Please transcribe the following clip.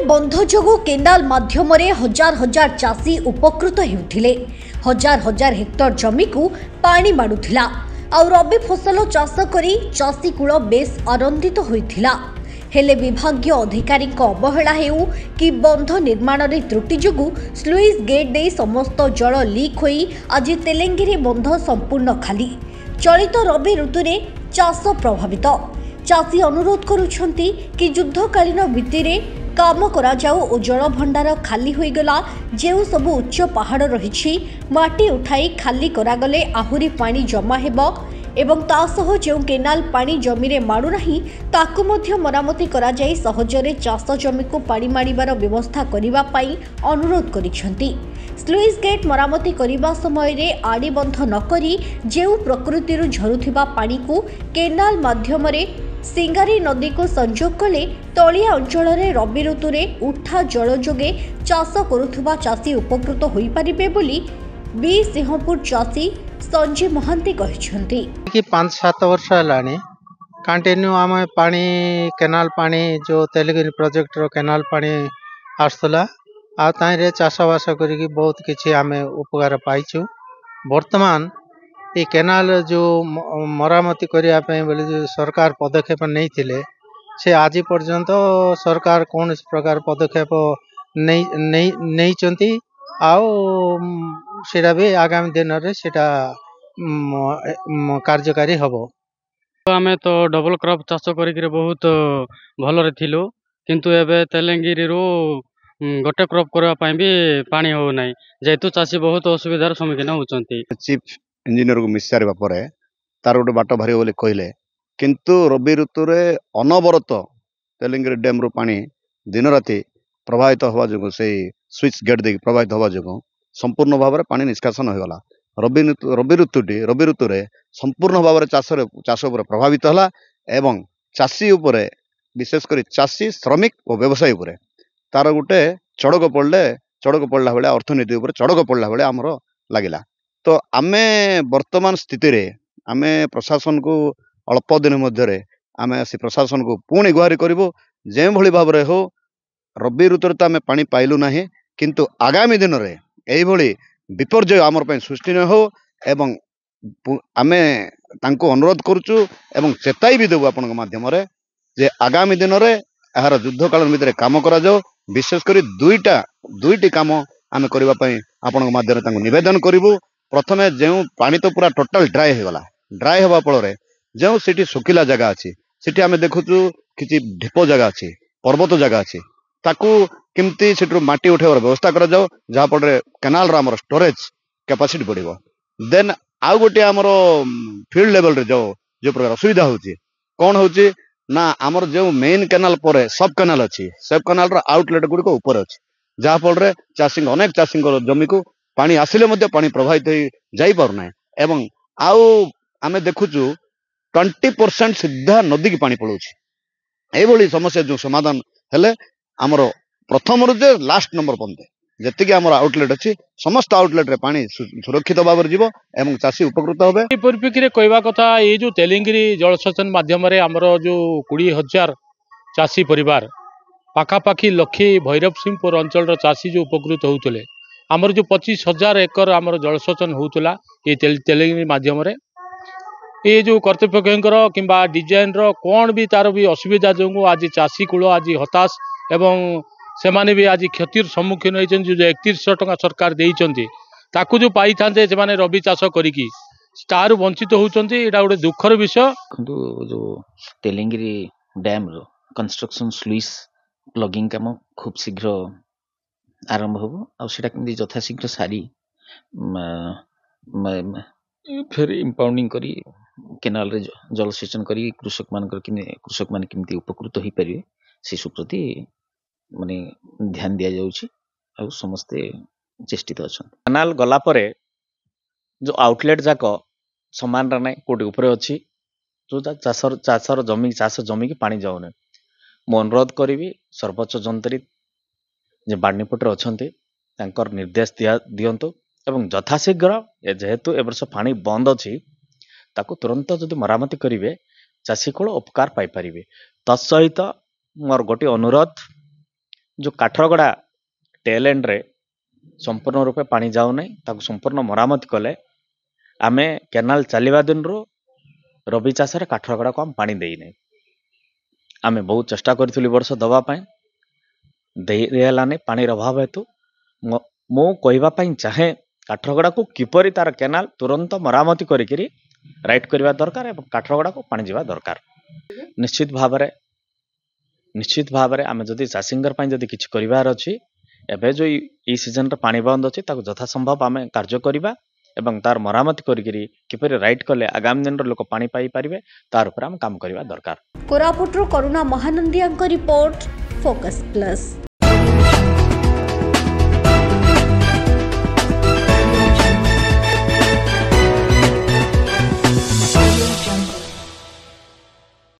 बंध जोगु केनाल माध्यम हजार हजार चाषी उपकृत हेउथिले। हजार हजार हेक्टर जमी को पानी माडुथिला आ रबी फसल चाष करी चाषी कुल बेस आनंदित होइथिला। हेले विभागीय अधिकारी अवहेला हेउ कि बंध निर्माण रे त्रुटि जोगु स्लुइस गेट दे समस्त जल लीक होई आज तेलेंगिरी बंध संपूर्ण खाली। चलित रबी ऋतु रे चाष प्रभावित। चाषी अनुरोध करुछंती कि युद्धकालीन भित्तिरे काम करा जाऊ और जल भंडार खाली होई गला जेउ सब उच्च पहाड़ रही माटी उठाई खाली करागले आहुरी पानी जमा हेबो एवं तासह जो केनाल पानी जमी रे माडु नाही ताकु मध्य मरामती करा जाई सहजरे चाष जमी को पानी माडिबार व्यवस्था करिबा पई अनुरोध करिसंती। स्लुइस गेट मरामती करिबा समय रे आड़ी बंध न करी जेउ प्रकृति रु झरुथिबा पानी को केनाल माध्यम रे सिंगारी नदी को संजोग कले तलिया अंचल रे रबी ऋतु रे उठा जल जोगे चाष करुथुबा चाषी उपकृत होई परिबे बोली बी सिंहपुर चाषी संजय महांती कहछंती कि 5-7 वर्ष हलानी कंटिन्यू आम पानी केनाल पानी जो तेलुगु प्रोजेक्ट रो केनाल पानी आसला आ ताइरे चाषबास करिकी बहुत किछि आमे उपकार पाइछु। वर्तमान ये केनाल जो मरामती करिया पई बोले जो सरकार पदक्षेप नहीं थिले से आज पर्यंत सरकार कौन प्रकार पदक्षेप नहीं चंती आओ सेटा भी आगामी दिन रे सेटा कार्यकारी हबो। आमे तो डबल क्रॉप चाष करिक बहुत भल रे थिलु किंतु एबे तेलेंगिरी रो गोटे क्रॉप करबा पई भी पानी हो नाही जेतु चाषी बहुत असुविधार सम्मुखीन होचंती। चीफ इंजीनियर को मिस सारे बापरे तार गोटे बाट भारी बोली कहले किंतु रबी ऋतु रे अनवरत तेलेंगिरी डैम रो पानी दिन राति प्रभावित हवा जो से स्विच गेट दे प्रभावित हवा जो संपूर्ण भाव में पानी निष्कासन हो गला। रबी ऋतु रे संपूर्ण भाव में चाष उपर प्रभावित हला एवं चाषी उपरे विशेष कर चाषी श्रमिक और व्यवसायी उपरे तार गोटे चड़क पड़ला बेले अर्थनीति उपर चड़क पड़ला बेले आमर लगिला। तो आमे वर्तमान स्थिति रे आमे प्रशासन को अल्प दिन मध्य आमे से प्रशासन को पुणी गुहारी करिवो जे भली भाव रे हो रबी ऋतु तो आमे पानी पाइलु नाही किंतु आगामी दिन रे एई भली विपर्यय आमर पई सृष्टि न हो एवं आमे तांको अनुरोध करूचु एवं चेताई भी देबो आपन माध्यम रे जे आगामी दिन रे एहार युद्ध काल भितर काम करा जाओ विशेष करी दुईटी काम आमे करबा पई आपन माध्यम रे तांको निवेदन करिवो। प्रथमे जो पानी तो पूरा टोटाल ड्राई हो गला ड्राई हवा फल जो सिटी सुखिला जगह अच्छी सिटी आमे देखुचु किछि ढीप जगह अच्छी पर्वत जगह अच्छी ताकू केमती सिटू माटी उठेबार व्यवस्था करा जाओ जहाँ फल केनाल रा हमर स्टोरेज कैपेसिटी बढ़िबो। देन आउ गोटे हमर फील्ड लेवल रे जो प्रकार असुविधा होची कोन होची ना हमर जो मेन केनाल परे सब केनाल अच्छी सब केनाल रा आउटलेट गुडी को ऊपर अच्छी जहाँ फल चाषी अनेक चाषी जमी को पानी आसिले मध्य पानी प्रभावित हो जाई पारना एवं आउ आमे देखुचु 20% सीधा नदी की पानी पड़ोछि एभली समस्या जो समाधान हेले हमर प्रथम रे लास्ट नंबर पंते जति हमर आउटलेट अछि समस्त आउटलेट रे पानी सुरक्षित भाव जीवो एवं चाषी उपकृत होबे। ए परिप्रेक्षी रे कहबा कथा ए जो तेलेंगिरी जलसेचन माध्यम रे हमर जो 20,000 चाषी परिवार पाखापाखी लक्षे भैरव सिंहपुर अंचल चाषी जो उपकृत होउतले आमर जो 25,000 एकर आमर जलसेचन होउतला ये तेलेंगिरी माध्यम रे ये जो कर्तृपक्षर किंबा डिजाइन रो कौन भी तार भी असुविधा जो आज चाषी कूल आज हताश एवं सेमाने भी आज क्षतिर सम्मुखीन होइछन जो 3100 टका सरकार देइछन्ती ताकू जो पाई थांते से माने रबी चाष करिकी तारु वंचित होउछन्ती एटा गोटे दुखर विषय। किंतु जो तेलेंगिरी डैम रो कंस्ट्रक्शन स्लुइस प्लगिंग काम खूब शीघ्र आरंभ हो आ सेटा केमती यथाशीघ्र सारी फिर इम्पाउंडिंग करी केनाल रे जलसेचन करी कृषक मान केमती उपकृत हो पारे से सुप्रति माने ध्यान दिया जाउछि आ समस्ते चेष्टित अछन। केनाल गला परे जो आउटलेट जाक समान रा नै कोटी ऊपर अछि जो चाषर जमी की पानी जाउने मो अनुरोध करी सर्वोच्च जंत्री जे बाणीपटर अछन्ते तांकर निर्देश दियंतु एवं यथाशीघ्र जेहेतु ए वर्ष पानी बंद अछि ताकू तुरंत जदि मरामती करिवे चाषी को उपकार पाई परिवे। तत्सहित मोर गोटे अनुरोध जो काठरगड़ा टेल एंड रे संपूर्ण रूपे पानी जाऊ नहीं ताको संपूर्ण मरामती कले आमे केनाल चलिबा दिन रो रबी चाष रे काठरगड़ा को हम पानी देई नहीं आमे बहुत चेष्टा करथिलु वर्ष दबा पाए देलानी पानी अभाव हेतु मो कहवा चाहे काठरगड़ा को किपरि तार केनाल तुरंत मरामती करी राइट करवा दरकार एवं काठरगड़ा को पानी जावा दरकार। निश्चित भाव में आम जदि चाषींगर जदि किछि करिवार अछि एबे जो ई सीजन रे पानी बंद अछि ताको यथा संभव आम कार्य करिबा एवं तार मरामती करी किपरि राइट कले आगामी दिन लोक पानी पाई पारिबे तार ऊपर आम काम करवा दरकार। कोरापुटरो करुणा महानंदियाଙ୍କ रिपोर्ट फोकस प्लस।